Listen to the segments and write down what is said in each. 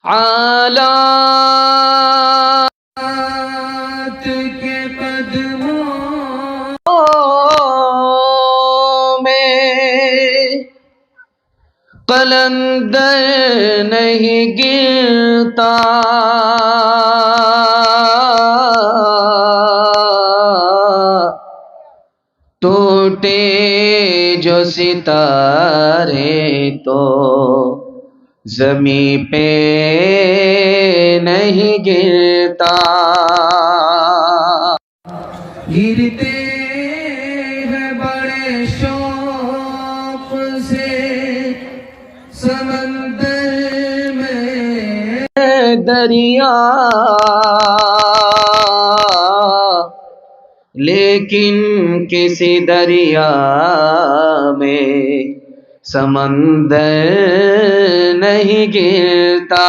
حالات کے قدموں میں قلندر نہیں گرتا، ٹوٹے جو ستارے تو زمیں پہ نہیں گرتا، گرتے ہیں بڑے شوق سے سمندر میں دریا، لیکن کسی دریا میں سمندر نہیں گرتا،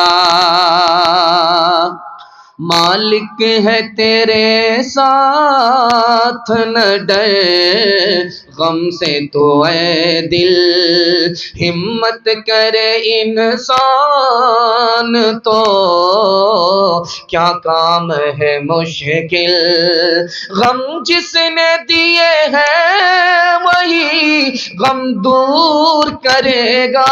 مالک ہے تیرے ساتھ نہ ڈر غم سے تو اے دل، ہمت کرے انسان تو کیا کام ہے مشکل، غم جس نے دیے ہیں وہی غم دور کرے گا،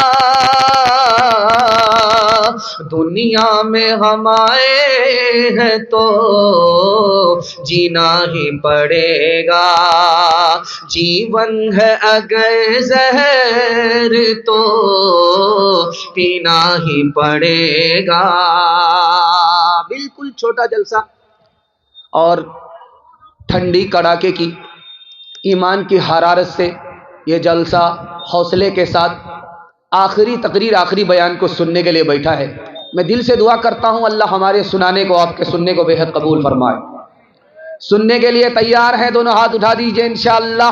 دنیا میں ہم آئے ہیں تو جینا ہی پڑے گا، جیون ہے اگر زہر تو پینا ہی پڑے گا۔ بالکل چھوٹا جلسہ اور ٹھنڈی کڑاکے کی ایمان کی حرارت سے یہ جلسہ حوصلے کے ساتھ آخری تقریر آخری بیان کو سننے کے لیے بیٹھا ہے۔ میں دل سے دعا کرتا ہوں اللہ ہمارے سنانے کو آپ کے سننے کو بے حد قبول فرمائے۔ سننے کے لیے تیار ہیں؟ دونوں ہاتھ اٹھا دیجئے انشاءاللہ۔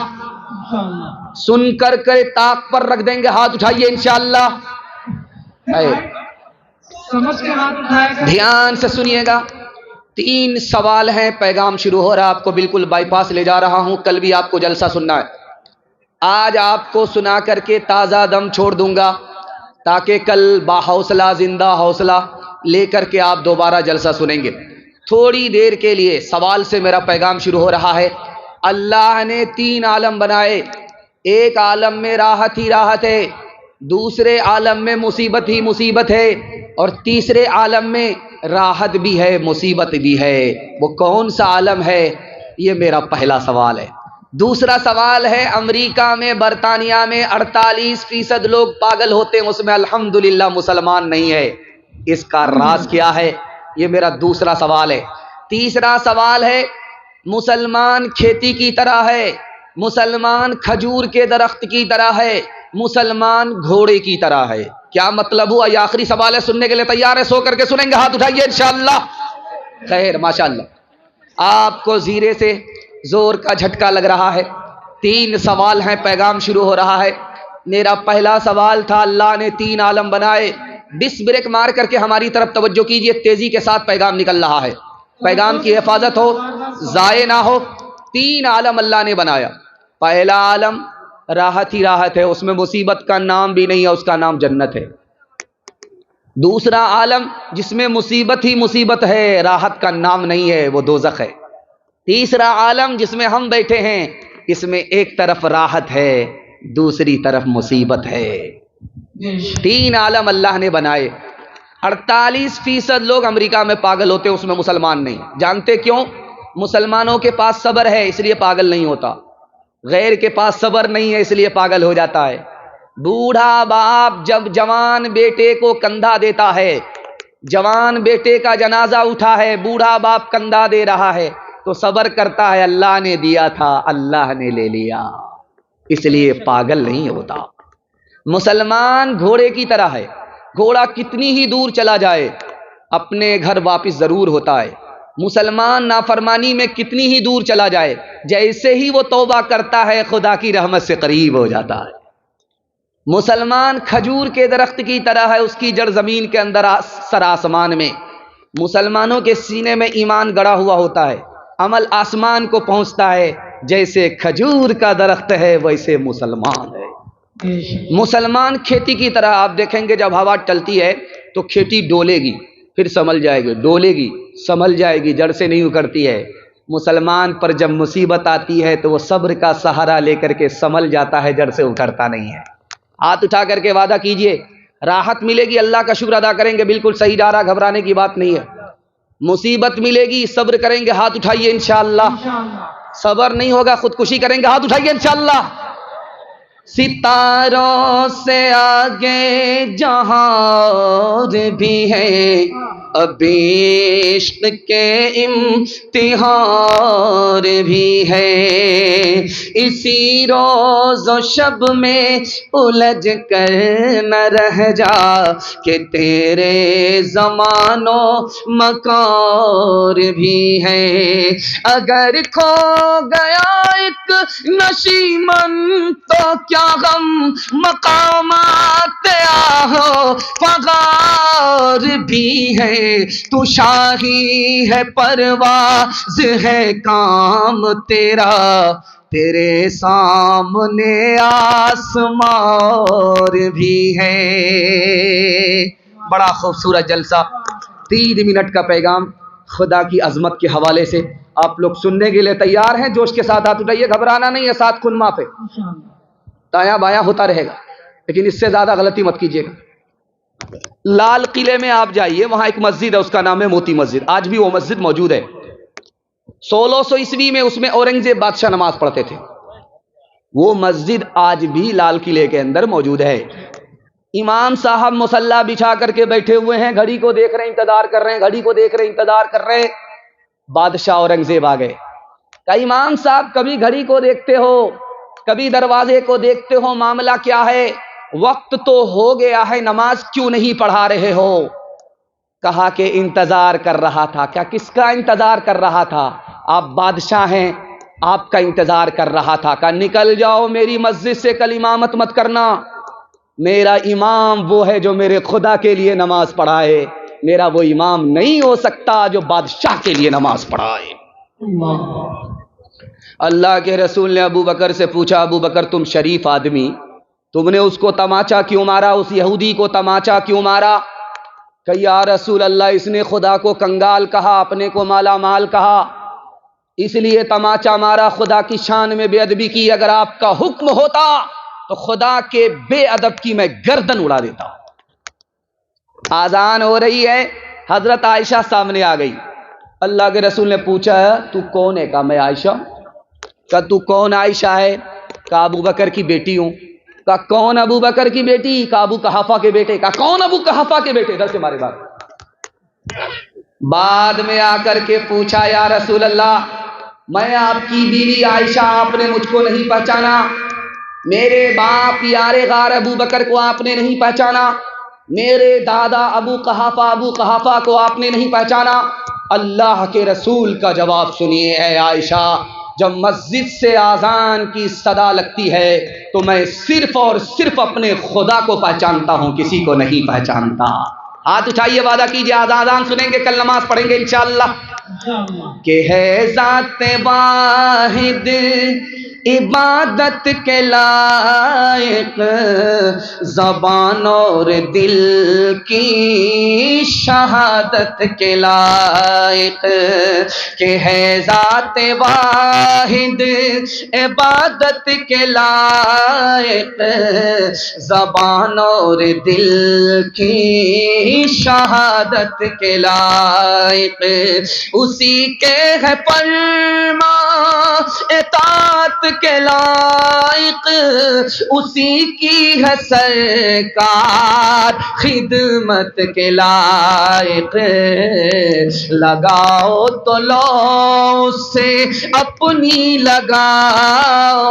سن کر کے طاق پر رکھ دیں گے، ہاتھ اٹھائیے انشاءاللہ۔ دھیان سے سنیے گا، 3 سوال ہیں، پیغام شروع ہو رہا ہے، آپ کو بالکل بائی پاس لے جا رہا ہوں، کل بھی آپ کو جلسہ سننا ہے، آج آپ کو سنا کر کے تازہ دم چھوڑ دوں گا تاکہ کل باحوصلہ زندہ حوصلہ لے کر کے آپ دوبارہ جلسہ سنیں گے۔ تھوڑی دیر کے لیے سوال سے میرا پیغام شروع ہو رہا ہے۔ اللہ نے 3 عالم بنائے، ایک عالم میں راحت ہی راحت ہے، دوسرے عالم میں مصیبت ہی مصیبت ہے، اور تیسرے عالم میں راحت بھی ہے مصیبت بھی ہے، وہ کون سا عالم ہے؟ یہ میرا پہلا سوال ہے۔ دوسرا سوال ہے، امریکہ میں برطانیہ میں 48% لوگ پاگل ہوتے ہیں، اس میں الحمدللہ مسلمان نہیں ہے، اس کا راز کیا ہے؟ یہ میرا دوسرا سوال ہے۔ تیسرا سوال ہے، مسلمان کھیتی کی طرح ہے، مسلمان کھجور کے درخت کی طرح ہے، مسلمان گھوڑے کی طرح ہے، کیا مطلب ہوا؟ یہ آخری سوال ہے، سننے کے لیے تیار ہے؟ سو کر کے سنیں گے؟ ہاتھ اٹھائیے انشاءاللہ۔ خیر ماشاءاللہ، آپ کو زیرے سے زور کا جھٹکا لگ رہا ہے۔ 3 سوال ہیں، پیغام شروع ہو رہا ہے۔ میرا پہلا سوال تھا، اللہ نے 3 عالم بنائے، ڈس بریک مار کر کے ہماری طرف توجہ کیجئے، تیزی کے ساتھ پیغام نکل رہا ہے، پیغام کی حفاظت ہو، ضائع نہ ہو۔ 3 عالم اللہ نے بنایا۔ پہلا عالم راحت ہی راحت ہے، اس میں مصیبت کا نام بھی نہیں ہے، اس کا نام جنت ہے۔ دوسرا عالم جس میں مصیبت ہی مصیبت ہے، راحت کا نام نہیں ہے، وہ دوزخ ہے۔ تیسرا عالم جس میں ہم بیٹھے ہیں، اس میں ایک طرف راحت ہے، دوسری طرف مصیبت ہے۔ 3 عالم اللہ نے بنائے۔ 48% لوگ امریکہ میں پاگل ہوتے ہیں، اس میں مسلمان نہیں۔ جانتے کیوں؟ مسلمانوں کے پاس صبر ہے اس لیے پاگل نہیں ہوتا، غیر کے پاس صبر نہیں ہے اس لیے پاگل ہو جاتا ہے۔ بوڑھا باپ جب جوان بیٹے کو کندھا دیتا ہے، جوان بیٹے کا جنازہ اٹھا ہے، بوڑھا باپ کندھا دے رہا ہے تو صبر کرتا ہے، اللہ نے دیا تھا اللہ نے لے لیا، اس لیے پاگل نہیں ہوتا۔ مسلمان گھوڑے کی طرح ہے، گھوڑا کتنی ہی دور چلا جائے اپنے گھر واپس ضرور ہوتا ہے۔ مسلمان نافرمانی میں کتنی ہی دور چلا جائے، جیسے ہی وہ توبہ کرتا ہے خدا کی رحمت سے قریب ہو جاتا ہے۔ مسلمان کھجور کے درخت کی طرح ہے، اس کی جڑ زمین کے اندر سر آسمان میں۔ مسلمانوں کے سینے میں ایمان گڑا ہوا ہوتا ہے، عمل آسمان کو پہنچتا ہے، جیسے کھجور کا درخت ہے ویسے مسلمان ہے۔ مسلمان کھیتی کی طرح آپ دیکھیں گے جب ہوا چلتی ہے تو کھیتی ڈولے گی پھر سنبھل جائے گی، ڈولے گی سنبھل جائے گی، جڑ سے نہیں اکھڑتی ہے۔ مسلمان پر جب مصیبت آتی ہے تو وہ صبر کا سہارا لے کر کے سنبھل جاتا ہے، جڑ سے اکھڑتا نہیں ہے۔ ہاتھ اٹھا کر کے وعدہ کیجئے، راحت ملے گی اللہ کا شکر ادا کریں گے، بالکل صحیح جا رہا، گھبرانے کی بات نہیں ہے۔ مصیبت ملے گی صبر کریں گے، ہاتھ اٹھائیے انشاءاللہ۔ صبر نہیں ہوگا خودکشی کریں گے، ہاتھ اٹھائیے انشاءاللہ۔ ستاروں سے آگے جہاں اور بھی ہے، ابھی عشق کے امتحان بھی ہے، اسی روز و شب میں الجھ کر نہ رہ جا کہ تیرے زمان و مکان بھی ہے، اگر کھو گیا ایک نشیمن تو کیا غم مقامات آہو فغار بھی ہے، تو شاہی ہے پرواز ہے کام تیرا، تیرے سامنے آسمان بھی ہے۔ بڑا خوبصورت جلسہ، 3 منٹ کا پیغام خدا کی عظمت کے حوالے سے آپ لوگ سننے کے لیے تیار ہیں؟ جوش کے ساتھ ہاتھ اٹھائیے، گھبرانا نہیں ہے، ساتھ کن معاف ہے، دایاں بایاں ہوتا رہے گا لیکن اس سے زیادہ غلطی مت کیجیے گا۔ لال قلعے میں آپ جائیے، وہاں ایک مسجد ہے، اس کا نام ہے موتی مسجد، آج بھی وہ مسجد موجود ہے۔ 1600 عیسوی میں اس میں اورنگزیب بادشاہ نماز پڑھتے تھے، وہ مسجد آج بھی لال قلعے کے اندر موجود ہے۔ امام صاحب مصلی بچھا کر کے بیٹھے ہوئے ہیں، گھڑی کو دیکھ رہے ہیں، انتظار کر رہے ہیں، گھڑی کو دیکھ رہے ہیں، انتظار کر رہے ہیں۔ بادشاہ اورنگزیب آ گئے، کہا امام صاحب کبھی گھڑی کو دیکھتے ہو، کبھی دروازے کو دیکھتے ہو، معاملہ کیا ہے؟ وقت تو ہو گیا ہے، نماز کیوں نہیں پڑھا رہے ہو؟ کہا کہ انتظار کر رہا تھا۔ کیا کس کا انتظار کر رہا تھا؟ آپ بادشاہ ہیں، آپ کا انتظار کر رہا تھا۔ کہا نکل جاؤ میری مسجد سے، کل امامت مت کرنا، میرا امام وہ ہے جو میرے خدا کے لیے نماز پڑھائے، میرا وہ امام نہیں ہو سکتا جو بادشاہ کے لیے نماز پڑھائے۔ اللہ کے رسول نے ابو بکر سے پوچھا، ابو بکر تم شریف آدمی، تم نے اس کو تماچا کیوں مارا، اس یہودی کو تماچا کیوں مارا؟ کہ یا رسول اللہ اس نے خدا کو کنگال کہا، اپنے کو مالا مال کہا، اس لیے تماچا مارا، خدا کی شان میں بے ادبی کی، اگر آپ کا حکم ہوتا تو خدا کے بے ادب کی میں گردن اڑا دیتا۔ آذان ہو رہی ہے، حضرت عائشہ سامنے آ گئی، اللہ کے رسول نے پوچھا تو کون ہے؟ کہا میں عائشہ۔ کہا تو کون عائشہ ہے؟ کہا ابو بکر کی بیٹی ہوں۔ کہا کون ابو بکر کی بیٹی؟ کہا ابو قحافہ کے بیٹے۔ کہا کون ابو قحافہ کے بیٹے؟ ادھر سے مارے بعد میں آ کر کے پوچھا یا رسول اللہ میں آپ کی بیوی عائشہ، آپ نے مجھ کو نہیں پہچانا، میرے باپ یار غار ابو بکر کو آپ نے نہیں پہچانا، میرے دادا ابو قحافہ کو آپ نے نہیں پہچانا۔ اللہ کے رسول کا جواب سنیے، اے عائشہ جب مسجد سے آذان کی صدا لگتی ہے تو میں صرف اور صرف اپنے خدا کو پہچانتا ہوں، کسی کو نہیں پہچانتا۔ ہاتھ اٹھائیے، وعدہ کیجئے آذان سنیں گے، کل نماز پڑھیں گے انشاءاللہ۔ کہ ہے ذات واحد عبادت کے لائق، زبان اور دل کی شہادت کے لائق، کہ ہے ذات واحد عبادت کے لائق، زبان اور دل کی شہادت کے لائق، اسی کے ہے فرما اطاعت کے لائق، اسی کی ہے سرکار خدمت کے لائق، لگاؤ تو لو اس سے اپنی لگاؤ،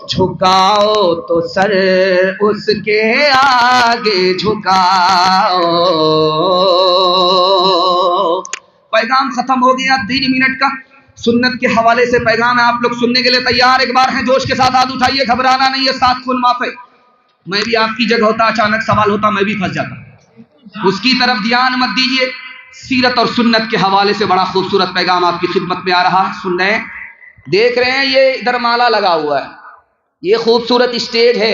جھکاؤ تو سر اس کے آگے جھکاؤ۔ پیغام ختم ہو گیا 3 منٹ کا، سنت کے حوالے سے پیغام ہے، آپ لوگ سننے کے لیے تیار؟ ایک بار ہیں جوش کے ساتھ ہاتھ اٹھائیے، گھبرانا نہیں ہے، ساتھ کن معاف ہے۔ میں بھی آپ کی جگہ ہوتا، اچانک سوال ہوتا، میں بھی پھنس جاتا، اس کی طرف دھیان مت دیجیے۔ سیرت اور سنت کے حوالے سے بڑا خوبصورت پیغام آپ کی خدمت میں آ رہا ہے، سن رہے ہیں، دیکھ رہے ہیں، یہ ادھر مالا لگا ہوا ہے، یہ خوبصورت اسٹیج ہے،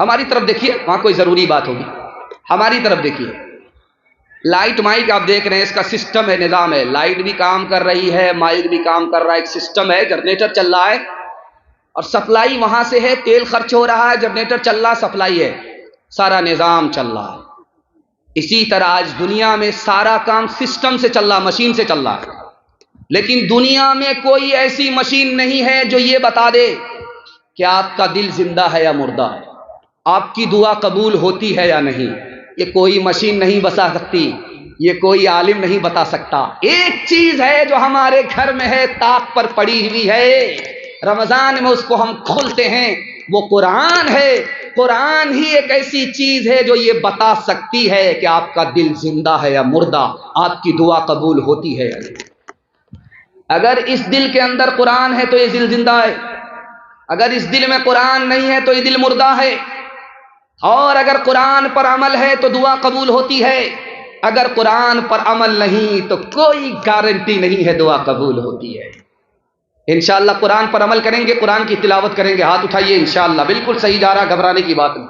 ہماری طرف دیکھیے، وہاں کوئی ضروری بات ہوگی، ہماری طرف دیکھیے، لائٹ مائک آپ دیکھ رہے ہیں، اس کا سسٹم ہے، نظام ہے، لائٹ بھی کام کر رہی ہے، مائک بھی کام کر رہا ہے، ایک سسٹم ہے، جنریٹر چل رہا ہے اور سپلائی وہاں سے ہے، تیل خرچ ہو رہا ہے، جنریٹر چل رہا، سپلائی ہے، سارا نظام چل رہا ہے۔ اسی طرح آج دنیا میں سارا کام سسٹم سے چل رہا، مشین سے چل رہا ہے، لیکن دنیا میں کوئی ایسی مشین نہیں ہے جو یہ بتا دے کہ آپ کا دل زندہ ہے یا مردہ ہے، آپ کی دعا قبول ہوتی ہے یا نہیں۔ یہ کوئی مشین نہیں بتا سکتی، یہ کوئی عالم نہیں بتا سکتا۔ ایک چیز ہے جو ہمارے گھر میں ہے، طاق پر پڑی ہوئی ہے، رمضان میں اس کو ہم کھولتے ہیں، وہ قرآن ہے۔ قرآن ہی ایک ایسی چیز ہے جو یہ بتا سکتی ہے کہ آپ کا دل زندہ ہے یا مردہ، آپ کی دعا قبول ہوتی ہے یا نہیں۔ اگر اس دل کے اندر قرآن ہے تو یہ دل زندہ ہے، اگر اس دل میں قرآن نہیں ہے تو یہ دل مردہ ہے، اور اگر قرآن پر عمل ہے تو دعا قبول ہوتی ہے، اگر قرآن پر عمل نہیں تو کوئی گارنٹی نہیں ہے دعا قبول ہوتی ہے۔ انشاءاللہ قرآن پر عمل کریں گے، قرآن کی تلاوت کریں گے، ہاتھ اٹھائیے، انشاءاللہ بالکل صحیح جا رہا، گھبرانے کی بات نہیں۔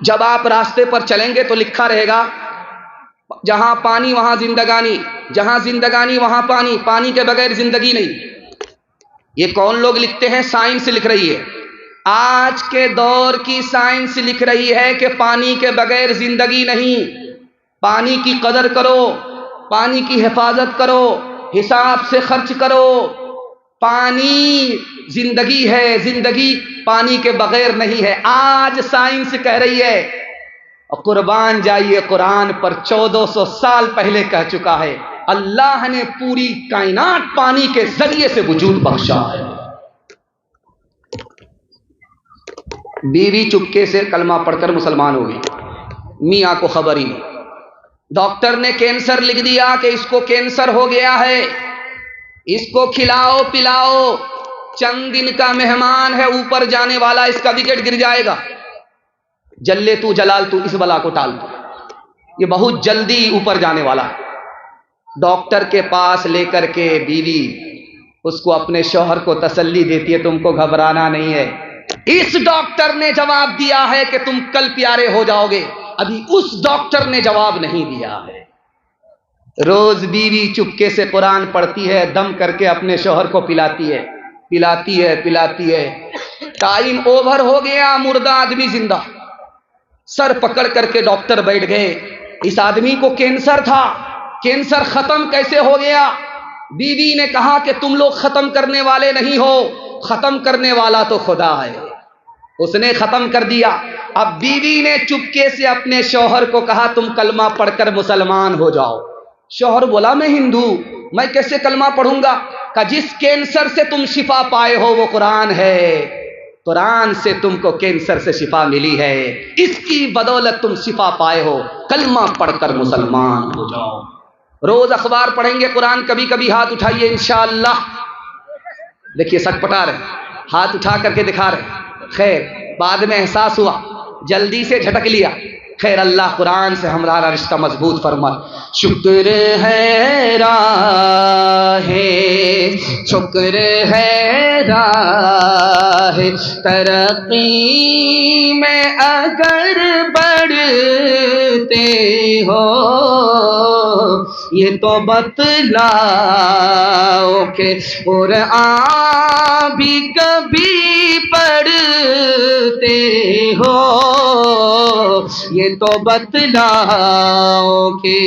جب آپ راستے پر چلیں گے تو لکھا رہے گا جہاں پانی وہاں زندگانی، جہاں زندگانی وہاں پانی، پانی کے بغیر زندگی نہیں۔ یہ کون لوگ لکھتے ہیں؟ سائنس لکھ رہی ہے، آج کے دور کی سائنس لکھ رہی ہے کہ پانی کے بغیر زندگی نہیں۔ پانی کی قدر کرو، پانی کی حفاظت کرو، حساب سے خرچ کرو، پانی زندگی ہے، زندگی پانی کے بغیر نہیں ہے، آج سائنس کہہ رہی ہے۔ اور قربان جائیے قرآن پر 1400 سال پہلے کہہ چکا ہے، اللہ نے پوری کائنات پانی کے ذریعے سے وجود بخشا ہے۔ بیوی چپکے سے کلمہ پڑھ کر مسلمان ہو گئی، میاں کو خبر ہی نہیں، ڈاکٹر نے کینسر لکھ دیا کہ اس کو کینسر ہو گیا ہے، اس کو کھلاؤ پلاؤ، چند دن کا مہمان ہے، اوپر جانے والا، اس کا وکٹ گر جائے گا، جلے تو جلال تو، اس بلا کو ٹال تو، یہ بہت جلدی اوپر جانے والا ہے۔ ڈاکٹر کے پاس لے کر کے بیوی اس کو اپنے شوہر کو تسلی دیتی ہے، تم کو گھبرانا نہیں ہے۔ اس ڈاکٹر نے جواب دیا ہے کہ تم کل پیارے ہو جاؤ گے، ابھی اس ڈاکٹر نے جواب نہیں دیا ہے۔ روز بیوی چپکے سے قرآن پڑھتی ہے، دم کر کے اپنے شوہر کو پلاتی ہے، پلاتی ہے، پلاتی ہے، ٹائم اوور ہو گیا، مردہ آدمی زندہ۔ سر پکڑ کر کے ڈاکٹر بیٹھ گئے، اس آدمی کو کینسر تھا، کینسر ختم کیسے ہو گیا؟ بیوی نے کہا کہ تم لوگ ختم کرنے والے نہیں ہو، ختم کرنے والا تو خدا ہے، اس نے ختم کر دیا۔ اب بیوی نے چپکے سے اپنے شوہر کو کہا تم کلمہ پڑھ کر مسلمان ہو جاؤ۔ شوہر بولا میں ہندو، میں کیسے کلمہ پڑھوں گا؟ کہ جس کینسر سے تم شفا پائے ہو وہ قرآن ہے، قرآن سے تم کو کینسر سے شفا ملی ہے، اس کی بدولت تم شفا پائے ہو، کلمہ پڑھ کر مسلمان ہو جاؤ۔ روز اخبار پڑھیں گے، قرآن کبھی کبھی ہاتھ اٹھائیے انشاءاللہ۔ دیکھیے سٹ پٹا رہے، ہاتھ اٹھا کر کے دکھا رہے، خیر بعد میں احساس ہوا، جلدی سے جھٹک لیا، خیر اللہ قرآن سے ہمارا رشتہ مضبوط فرمائے۔ شکر ہے راہ، شکر ہے راہ ترقی میں اگر بڑھتے ہو، یہ تو بتلاؤ کہ قرآن بھی کبھی پڑھتے ہو، یہ تو بتلاؤ کہ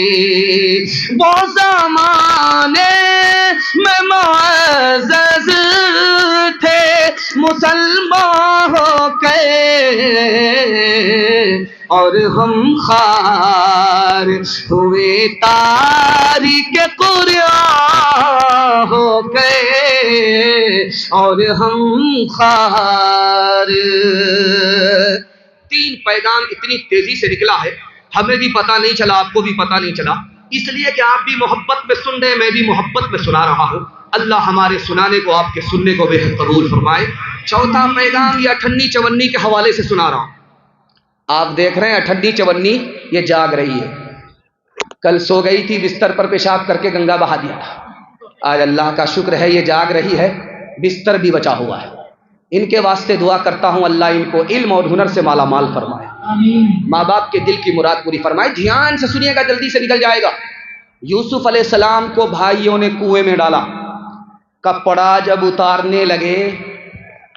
وہ زمانے میں معزز تھے مسلمان ہو کے، اور ہم خار ہوئے تاریک قرآن ہو گئے، اور ہم خار۔ تین پیغام اتنی تیزی سے نکلا ہے، ہمیں بھی پتہ نہیں چلا، آپ کو بھی پتہ نہیں چلا، اس لیے کہ آپ بھی محبت میں سن رہے ہیں، میں بھی محبت میں سنا رہا ہوں۔ اللہ ہمارے سنانے کو، آپ کے سننے کو بے حد قبول فرمائے۔ چوتھا پیغام یہ اٹھنی چونی کے حوالے سے سنا رہا ہوں۔ آپ دیکھ رہے ہیں اٹھنی چونی یہ جاگ رہی ہے، کل سو گئی تھی، بستر پر پیشاب کر کے گنگا بہا دیا تھا، آج اللہ کا شکر ہے یہ جاگ رہی ہے، بستر بھی بچا ہوا ہے۔ ان کے واسطے دعا کرتا ہوں اللہ ان کو علم اور ہنر سے مالا مال فرمائے، ماں باپ کے دل کی مراد پوری فرمائے۔ دھیان سے سنیے گا، جلدی سے نکل جائے گا۔ یوسف علیہ السلام کو بھائیوں نے کنویں میں ڈالا، کپڑا جب اتارنے لگے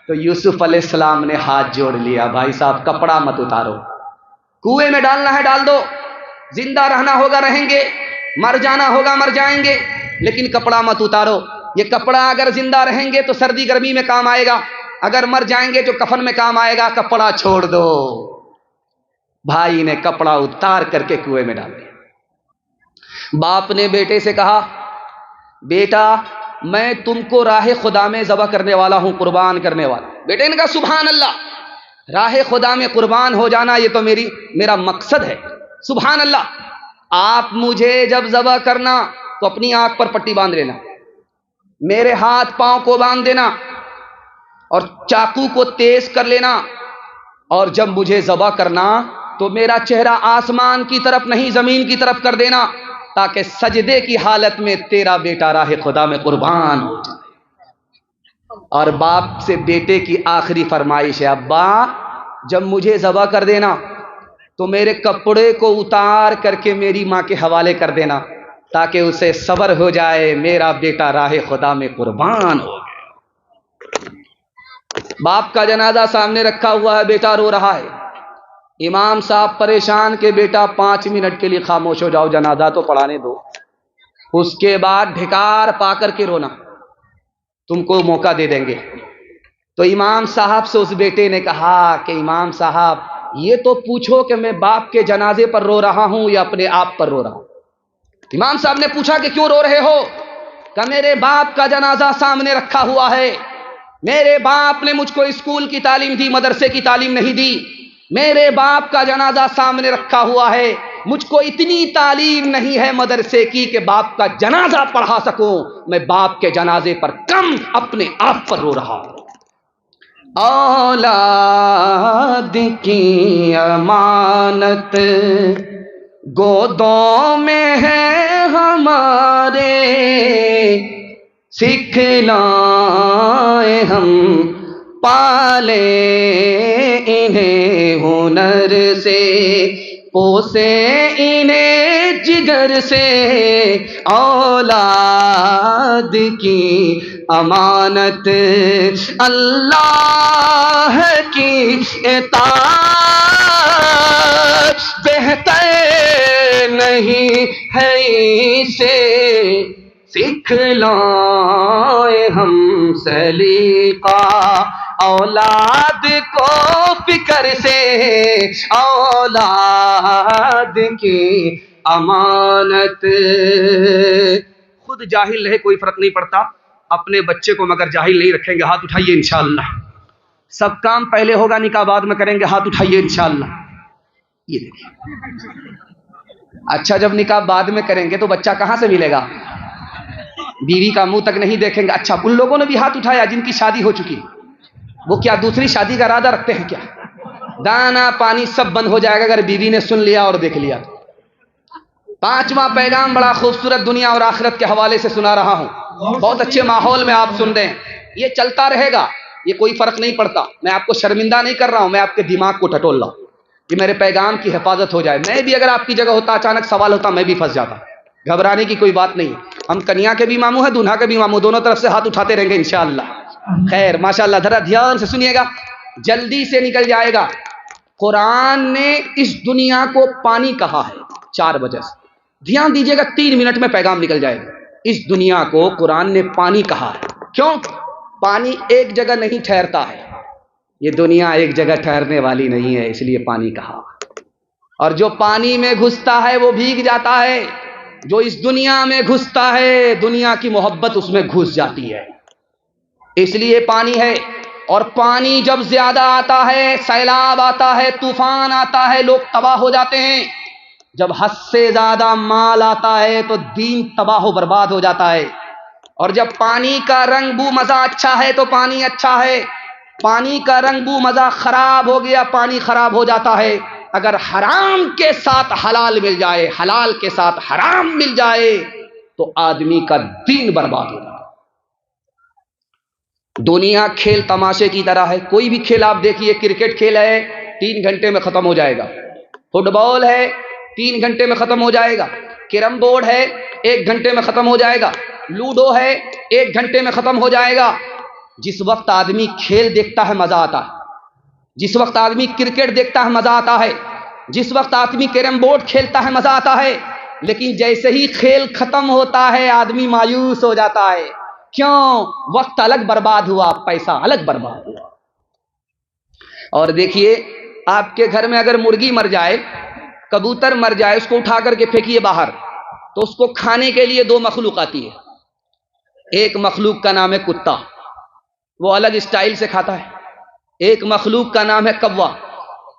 تو یوسف علیہ السلام نے ہاتھ جوڑ لیا، بھائی صاحب کپڑا مت اتارو، کنویں میں ڈالنا ہے ڈال دو، زندہ رہنا ہوگا رہیں گے، مر جانا ہوگا مر جائیں گے، لیکن کپڑا مت اتارو۔ یہ کپڑا اگر زندہ رہیں گے تو سردی گرمی میں کام آئے گا، اگر مر جائیں گے تو کفن میں کام آئے گا، کپڑا چھوڑ دو۔ بھائی نے کپڑا اتار کر کے کنویں میں ڈال دیا۔ باپ نے بیٹے سے کہا، بیٹا میں تم کو راہ خدا میں ذبح کرنے والا ہوں، قربان کرنے والا۔ بیٹے نے کہا سبحان اللہ، راہ خدا میں قربان ہو جانا یہ تو میرا مقصد ہے، سبحان اللہ۔ آپ مجھے جب ذبح کرنا تو اپنی آنکھ پر پٹی باندھ لینا، میرے ہاتھ پاؤں کو باندھ دینا اور چاقو کو تیز کر لینا، اور جب مجھے ذبح کرنا تو میرا چہرہ آسمان کی طرف نہیں زمین کی طرف کر دینا، تاکہ سجدے کی حالت میں تیرا بیٹا راہ خدا میں قربان ہو جائے۔ اور باپ سے بیٹے کی آخری فرمائش ہے، ابا جب مجھے ذبح کر دینا تو میرے کپڑے کو اتار کر کے میری ماں کے حوالے کر دینا، تاکہ اسے صبر ہو جائے، میرا بیٹا راہ خدا میں قربان ہو گیا۔ باپ کا جنازہ سامنے رکھا ہوا ہے، بیٹا رو رہا ہے، امام صاحب پریشان کہ بیٹا 5 منٹ کے لیے خاموش ہو جاؤ، جنازہ تو پڑھانے دو، اس کے بعد ڈھکار پا کر کے رونا، تم کو موقع دے دیں گے۔ تو امام صاحب سے اس بیٹے نے کہا کہ امام صاحب یہ تو پوچھو کہ میں باپ کے جنازے پر رو رہا ہوں یا اپنے آپ پر رو رہا ہوں۔ امام صاحب نے پوچھا کہ کیوں رو رہے ہو؟ کہ میرے باپ کا جنازہ سامنے رکھا ہوا ہے، میرے باپ نے مجھ کو اسکول کی تعلیم دی، مدرسے کی تعلیم نہیں دی، میرے باپ کا جنازہ سامنے رکھا ہوا ہے، مجھ کو اتنی تعلیم نہیں ہے مدرسے کی کہ باپ کا جنازہ پڑھا سکوں، میں باپ کے جنازے پر کم اپنے آپ پر رو رہا ہوں۔ اولاد کی امانت گودوں میں ہے ہمارے، سکھلائیں ہم پالے انہیں ہنر سے، پوسے انہیں جگر سے، اولاد کی امانت اللہ کی اطاعت بہتر نہیں ہے اسے، سکھلائیں ہم سلیقہ اولاد کو فکر سے، اولاد کی امانت۔ خود جاہل رہے کوئی فرق نہیں پڑتا، اپنے بچے کو مگر جاہل نہیں رکھیں گے، ہاتھ اٹھائیے انشاءاللہ۔ سب کام پہلے ہوگا، نکاح بعد میں کریں گے، ہاتھ اٹھائیے انشاءاللہ۔ یہ دیکھیں، اچھا جب نکاح بعد میں کریں گے تو بچہ کہاں سے ملے گا؟ بیوی کا منہ تک نہیں دیکھیں گے۔ اچھا ان لوگوں نے بھی ہاتھ اٹھایا جن کی شادی ہو چکی، وہ کیا دوسری شادی کا ارادہ رکھتے ہیں کیا؟ دانا پانی سب بند ہو جائے گا اگر بیوی نے سن لیا اور دیکھ لیا۔ 5واں پیغام بڑا خوبصورت دنیا اور آخرت کے حوالے سے سنا رہا ہوں، بہت اچھے ماحول میں آپ سن رہے ہیں، یہ چلتا رہے گا، یہ کوئی فرق نہیں پڑتا، میں آپ کو شرمندہ نہیں کر رہا ہوں، میں آپ کے دماغ کو ٹٹول رہا ہوں کہ میرے پیغام کی حفاظت ہو جائے۔ میں بھی اگر آپ کی جگہ ہوتا، اچانک سوال ہوتا، میں بھی پھنس جاتا، گھبرانے کی کوئی بات نہیں، ہم کنیا کے بھی ماموں ہیں، دولہا کے بھی ماموں، دونوں طرف سے ہاتھ اٹھاتے رہیں گے انشاءاللہ۔ خیر ماشاءاللہ، ذرا دھیان سے سنیے گا، جلدی سے نکل جائے گا۔ قرآن نے اس دنیا کو پانی کہا ہے 4 وجہ سے، دھیان دیجیے گا، 3 منٹ میں پیغام نکل جائے گا۔ اس دنیا کو قرآن نے پانی کہا ہے، کیوں؟ پانی ایک جگہ نہیں ٹھہرتا ہے، یہ دنیا ایک جگہ ٹھہرنے والی نہیں ہے، اس لیے پانی کہا۔ اور جو پانی میں گھستا ہے وہ بھیگ جاتا ہے، جو اس دنیا میں گھستا ہے دنیا کی محبت اس میں گھس جاتی ہے، اس لیے پانی ہے۔ اور پانی جب زیادہ آتا ہے، سیلاب آتا ہے، طوفان آتا ہے، لوگ تباہ ہو جاتے ہیں۔ جب حد سے زیادہ مال آتا ہے تو دین تباہ و برباد ہو جاتا ہے۔ اور جب پانی کا رنگ بو مزہ اچھا ہے تو پانی اچھا ہے، پانی کا رنگ بو مزہ خراب ہو گیا، پانی خراب ہو جاتا ہے۔ اگر حرام کے ساتھ حلال مل جائے، حلال کے ساتھ حرام مل جائے تو آدمی کا دین برباد ہو جاتا ہے۔ دنیا کھیل تماشے کی طرح ہے. کوئی بھی کھیل آپ دیکھیے, کرکٹ کھیل ہے 3 گھنٹے میں ختم ہو جائے گا, فٹ بال ہے 3 گھنٹے میں ختم ہو جائے گا, کیرم بورڈ ہے 1 گھنٹے میں ختم ہو جائے گا, لوڈو ہے 1 گھنٹے میں ختم ہو جائے گا. جس وقت آدمی کھیل دیکھتا ہے مزہ آتا ہے, جس وقت آدمی کرکٹ دیکھتا ہے مزہ آتا ہے, جس وقت آدمی کیرم بورڈ کھیلتا ہے مزہ آتا ہے. لیکن جیسے ہی کھیل ختم ہوتا ہے آدمی مایوس ہو جاتا ہے. کیوں؟ وقت الگ برباد ہوا, پیسہ الگ برباد ہوا. اور دیکھیے, آپ کے گھر میں اگر مرغی مر جائے, کبوتر مر جائے, اس کو اٹھا کر کے پھینکیے باہر, تو اس کو کھانے کے لیے 2 مخلوق آتی ہے. ایک مخلوق کا نام ہے کتا, وہ الگ اسٹائل سے کھاتا ہے. ایک مخلوق کا نام ہے کوا,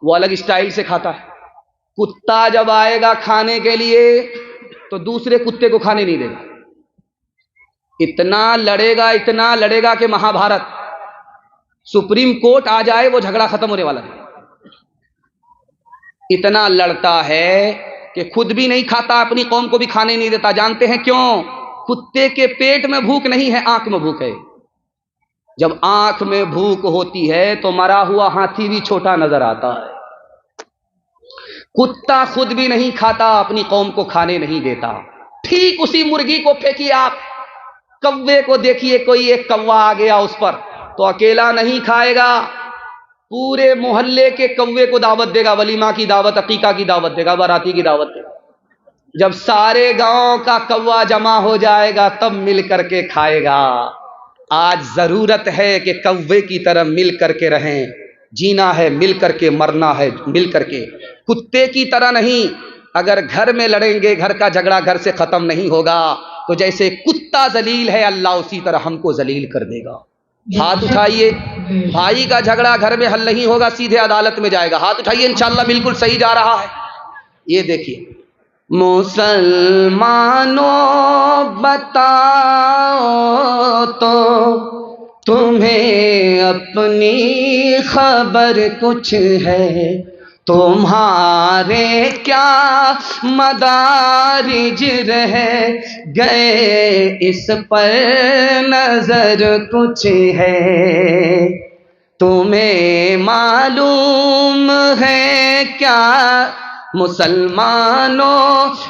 وہ الگ اسٹائل سے کھاتا ہے. کتا جب آئے گا کھانے کے لیے تو دوسرے کتے کو کھانے نہیں دے گا. اتنا لڑے گا کہ مہا بھارت, سپریم کورٹ آ جائے وہ جھگڑا ختم ہونے والا ہے. اتنا لڑتا ہے کہ خود بھی نہیں کھاتا, اپنی قوم کو بھی کھانے نہیں دیتا. جانتے ہیں کیوں؟ کتے کے پیٹ میں بھوک نہیں ہے, آنکھ میں بھوک ہے. جب آنکھ میں بھوک ہوتی ہے تو مرا ہوا ہاتھی بھی چھوٹا نظر آتا ہے. کتا خود بھی نہیں کھاتا, اپنی قوم کو کھانے نہیں دیتا. ٹھیک اسی مرغی کو پھینکیے آپ, کوے کو دیکھیے, کوئی ایک کوا آ گیا اس پر, تو اکیلا نہیں کھائے گا, پورے محلے کے کوے کو دعوت دے گا, ولیمہ کی دعوت, عقیقہ کی دعوت دے گا, باراتی کی دعوت دے گا. جب سارے گاؤں کا کوا جمع ہو جائے گا تب مل کر کے کھائے گا. آج ضرورت ہے کہ کوے کی طرح مل کر کے رہیں. جینا ہے مل کر کے, مرنا ہے مل کر کے, کتے کی طرح نہیں. اگر گھر میں لڑیں گے, گھر کا جھگڑا گھر سے ختم نہیں ہوگا, تو جیسے کتا ذلیل ہے اللہ اسی طرح ہم کو ذلیل کر دے گا. ہاتھ اٹھائیے, بھائی کا جھگڑا گھر میں حل نہیں ہوگا, سیدھے عدالت میں جائے گا. ہاتھ اٹھائیے, انشاءاللہ بالکل صحیح جا رہا ہے. یہ دیکھیے, مسلمانوں بتاؤ تو تمہیں اپنی خبر کچھ ہے, تمہارے کیا مدارج رہ گئے, اس پر نظر کچھ ہے. تمہیں معلوم ہے کیا مسلمانوں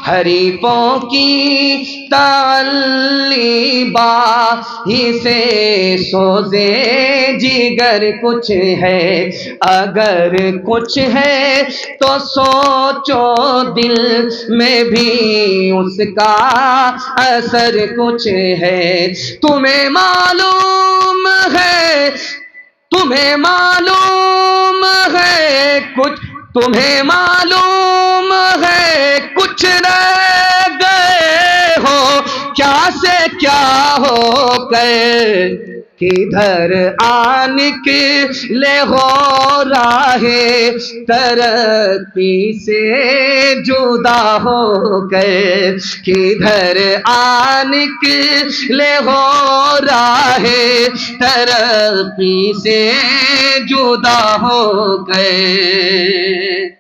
حریفوں کی تعلی باہی سے سوزے جگر کچھ ہے. اگر کچھ ہے تو سوچو دل میں بھی اس کا اثر کچھ ہے. تمہیں معلوم ہے, تمہیں معلوم ہے کچھ, تمہیں معلوم ہے کچھ رہ گئے ہو, کیا سے کیا ہو گئے, کدھر آن کے لے ہو راہ ترقی سے جدا ہو گئے, کدھر آن کے لے ہو راہ ترقی سے جدا ہو گئے.